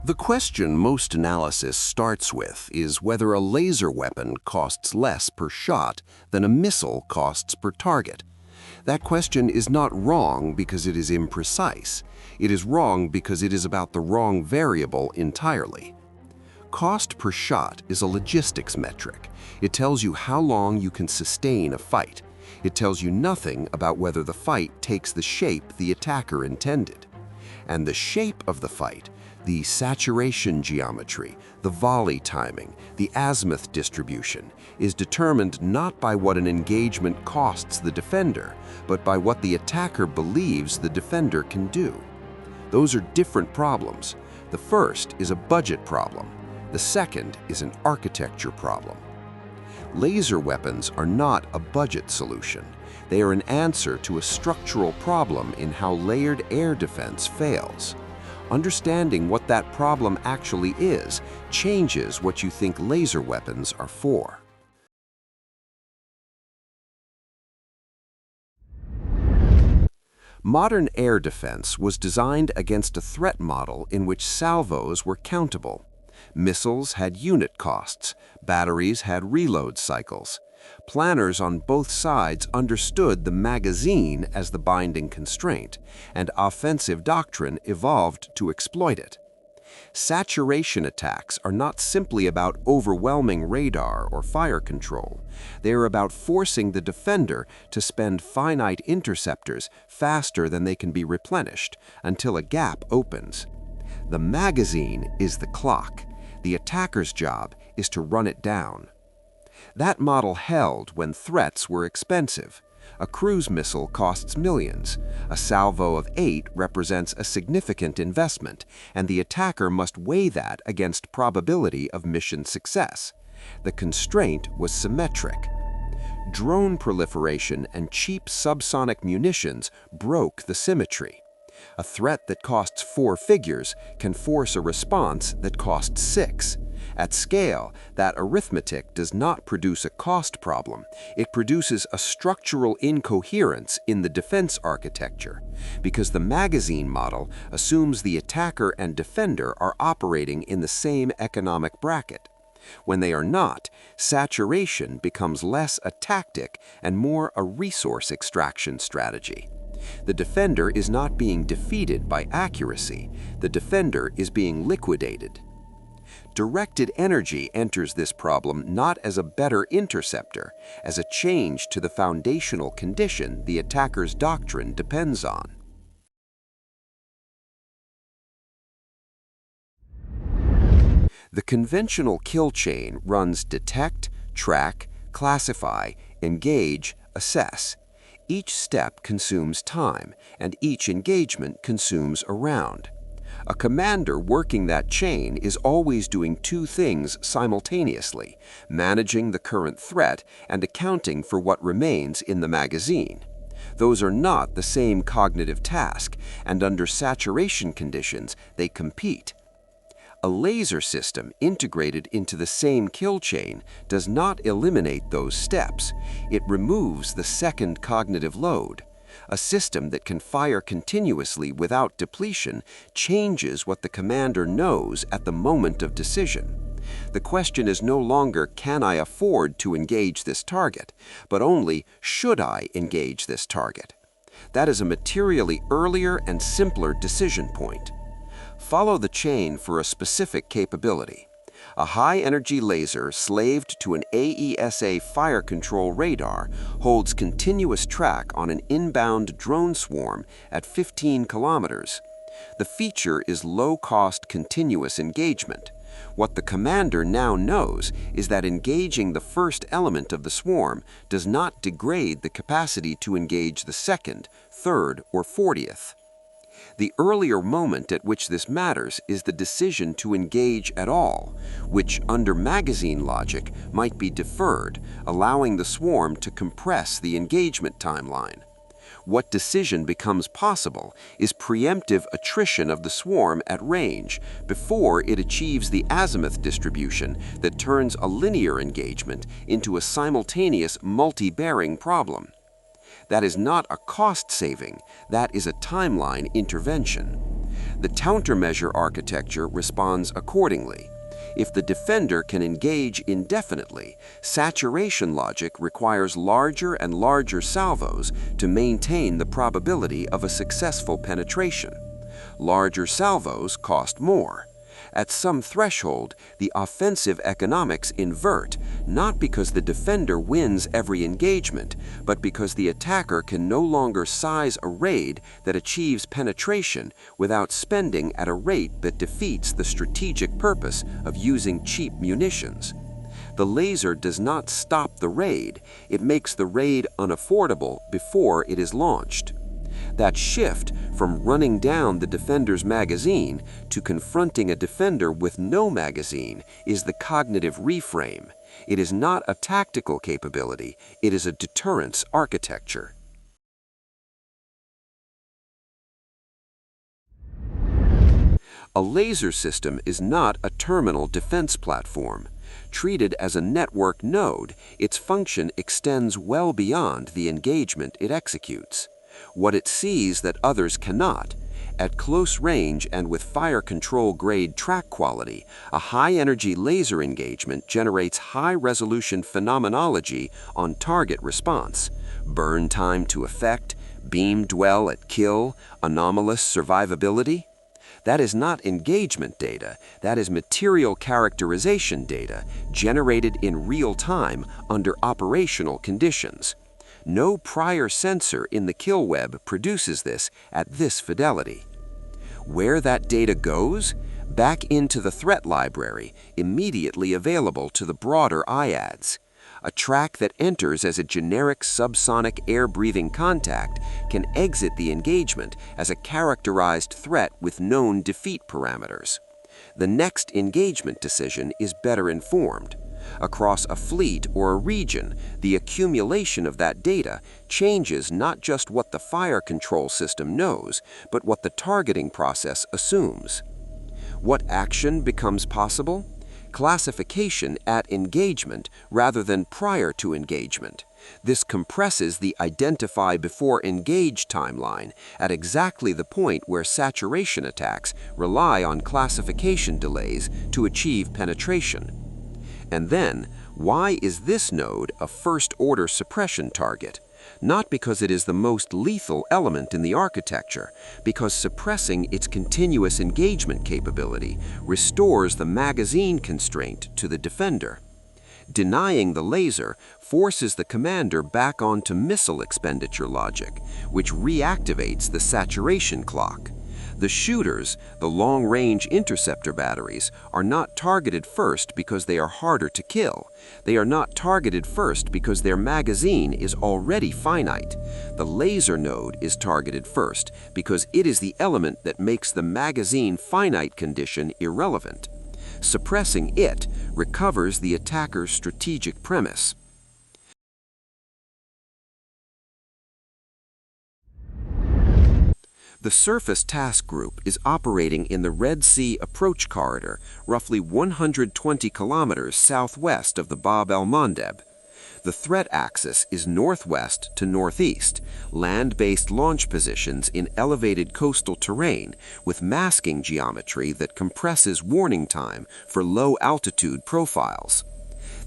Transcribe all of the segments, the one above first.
The question most analysis starts with is whether a laser weapon costs less per shot than a missile costs per target. That question is not wrong because it is imprecise. It is wrong because it is about the wrong variable entirely. Cost per shot is a logistics metric. It tells you how long you can sustain a fight. It tells you nothing about whether the fight takes the shape the attacker intended. And the shape of the fight, the saturation geometry, the volley timing, the azimuth distribution, is determined not by what an engagement costs the defender, but by what the attacker believes the defender can do. Those are different problems. The first is a budget problem. The second is an architecture problem. Laser weapons are not a budget solution. They are an answer to a structural problem in how layered air defense fails. Understanding what that problem actually is changes what you think laser weapons are for. Modern air defense was designed against a threat model in which salvos were countable. Missiles had unit costs, batteries had reload cycles. Planners on both sides understood the magazine as the binding constraint, and offensive doctrine evolved to exploit it. Saturation attacks are not simply about overwhelming radar or fire control. They are about forcing the defender to spend finite interceptors faster than they can be replenished until a gap opens. The magazine is the clock. The attacker's job is to run it down. That model held when threats were expensive. A cruise missile costs millions. A salvo of 8 represents a significant investment, and the attacker must weigh that against probability of mission success. The constraint was symmetric. Drone proliferation and cheap subsonic munitions broke the symmetry. A threat that costs 4 figures can force a response that costs 6. At scale, that arithmetic does not produce a cost problem. It produces a structural incoherence in the defense architecture, because the magazine model assumes the attacker and defender are operating in the same economic bracket. When they are not, saturation becomes less a tactic and more a resource extraction strategy. The defender is not being defeated by accuracy. The defender is being liquidated. Directed energy enters this problem not as a better interceptor, as a change to the foundational condition the attacker's doctrine depends on. The conventional kill chain runs detect, track, classify, engage, assess. Each step consumes time, and each engagement consumes a round. A commander working that chain is always doing 2 things simultaneously, managing the current threat and accounting for what remains in the magazine. Those are not the same cognitive task, and under saturation conditions, they compete. A laser system integrated into the same kill chain does not eliminate those steps. It removes the second cognitive load. A system that can fire continuously without depletion changes what the commander knows at the moment of decision. The question is no longer, can I afford to engage this target, but only, should I engage this target? That is a materially earlier and simpler decision point. Follow the chain for a specific capability. A high-energy laser slaved to an AESA fire control radar holds continuous track on an inbound drone swarm at 15 kilometers. The feature is low-cost continuous engagement. What the commander now knows is that engaging the first element of the swarm does not degrade the capacity to engage the second, third, or 40th. The earlier moment at which this matters is the decision to engage at all, which, under magazine logic, might be deferred, allowing the swarm to compress the engagement timeline. What decision becomes possible is preemptive attrition of the swarm at range before it achieves the azimuth distribution that turns a linear engagement into a simultaneous multi-bearing problem. That is not a cost saving, that is a timeline intervention. The countermeasure architecture responds accordingly. If the defender can engage indefinitely, saturation logic requires larger and larger salvos to maintain the probability of a successful penetration. Larger salvos cost more. At some threshold, the offensive economics invert, not because the defender wins every engagement, but because the attacker can no longer size a raid that achieves penetration without spending at a rate that defeats the strategic purpose of using cheap munitions. The laser does not stop the raid, it makes the raid unaffordable before it is launched. That shift from running down the defender's magazine to confronting a defender with no magazine is the cognitive reframe. It is not a tactical capability, it is a deterrence architecture. A laser system is not a terminal defense platform. Treated as a network node, its function extends well beyond the engagement it executes. What it sees that others cannot. At close range and with fire control grade track quality, a high-energy laser engagement generates high-resolution phenomenology on target response, burn time to effect, beam dwell at kill, anomalous survivability. That is not engagement data, that is material characterization data generated in real time under operational conditions. No prior sensor in the kill web produces this at this fidelity. Where that data goes? Back into the threat library, immediately available to the broader IADS. A track that enters as a generic subsonic air-breathing contact can exit the engagement as a characterized threat with known defeat parameters. The next engagement decision is better informed. Across a fleet or a region, the accumulation of that data changes not just what the fire control system knows, but what the targeting process assumes. What action becomes possible? Classification at engagement rather than prior to engagement. This compresses the identify before engage timeline at exactly the point where saturation attacks rely on classification delays to achieve penetration. And then, why is this node a first-order suppression target? Not because it is the most lethal element in the architecture, because suppressing its continuous engagement capability restores the magazine constraint to the defender. Denying the laser forces the commander back onto missile expenditure logic, which reactivates the saturation clock. The shooters, the long-range interceptor batteries, are not targeted first because they are harder to kill. They are not targeted first because their magazine is already finite. The laser node is targeted first because it is the element that makes the magazine finite condition irrelevant. Suppressing it recovers the attacker's strategic premise. The Surface Task Group is operating in the Red Sea Approach Corridor, roughly 120 kilometers southwest of the Bab el-Mandeb. The threat axis is northwest to northeast, land-based launch positions in elevated coastal terrain with masking geometry that compresses warning time for low-altitude profiles.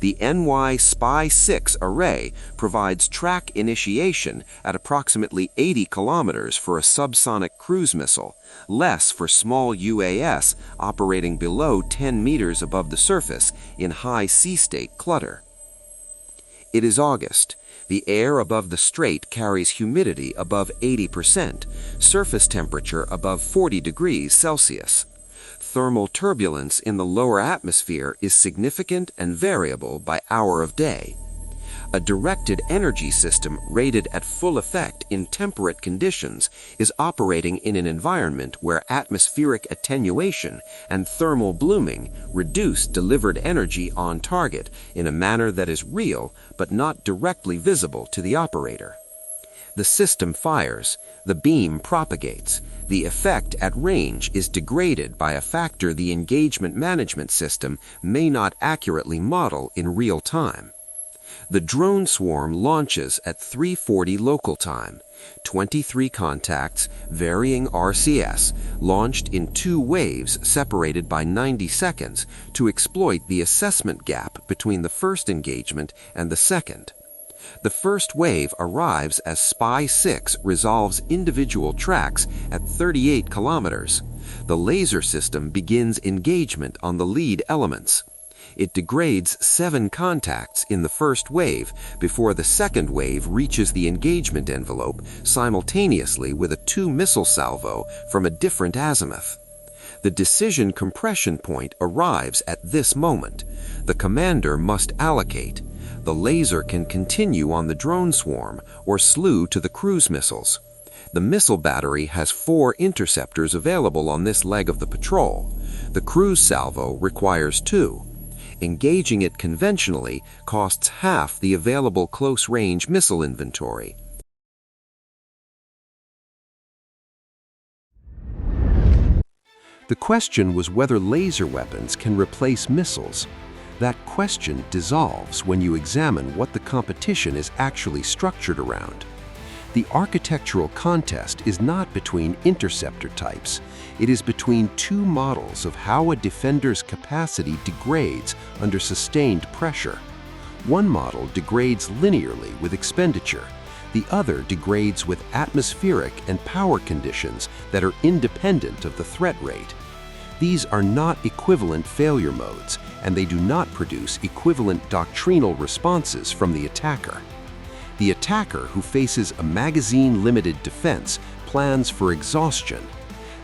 The NY SPY-6 array provides track initiation at approximately 80 kilometers for a subsonic cruise missile, less for small UAS operating below 10 meters above the surface in high sea state clutter. It is August. The air above the strait carries humidity above 80%, surface temperature above 40 degrees Celsius. Thermal turbulence in the lower atmosphere is significant and variable by hour of day. A directed energy system rated at full effect in temperate conditions is operating in an environment where atmospheric attenuation and thermal blooming reduce delivered energy on target in a manner that is real but not directly visible to the operator. The system fires, the beam propagates. The effect at range is degraded by a factor the engagement management system may not accurately model in real time. The drone swarm launches at 3:40 local time. 23 contacts, varying RCS, launched in 2 waves separated by 90 seconds to exploit the assessment gap between the first engagement and the second. The first wave arrives as SPY-6 resolves individual tracks at 38 kilometers. The laser system begins engagement on the lead elements. It degrades 7 contacts in the first wave before the second wave reaches the engagement envelope simultaneously with a 2-missile salvo from a different azimuth. The decision compression point arrives at this moment. The commander must allocate. The laser can continue on the drone swarm or slew to the cruise missiles. The missile battery has 4 interceptors available on this leg of the patrol. The cruise salvo requires 2. Engaging it conventionally costs half the available close-range missile inventory. The question was whether laser weapons can replace missiles. That question dissolves when you examine what the competition is actually structured around. The architectural contest is not between interceptor types. It is between 2 models of how a defender's capacity degrades under sustained pressure. One model degrades linearly with expenditure. The other degrades with atmospheric and power conditions that are independent of the threat rate. These are not equivalent failure modes, and they do not produce equivalent doctrinal responses from the attacker. The attacker who faces a magazine-limited defense plans for exhaustion.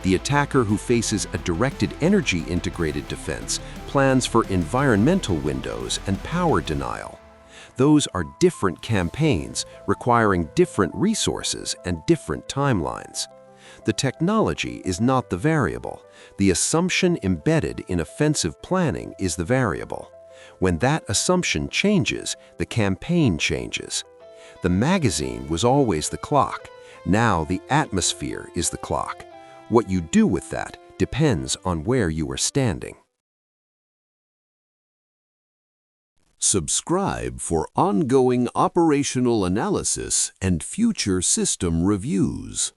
The attacker who faces a directed energy integrated defense plans for environmental windows and power denial. Those are different campaigns requiring different resources and different timelines. The technology is not the variable. The assumption embedded in offensive planning is the variable. When that assumption changes, the campaign changes. The magazine was always the clock. Now the atmosphere is the clock. What you do with that depends on where you are standing. Subscribe for ongoing operational analysis and future system reviews.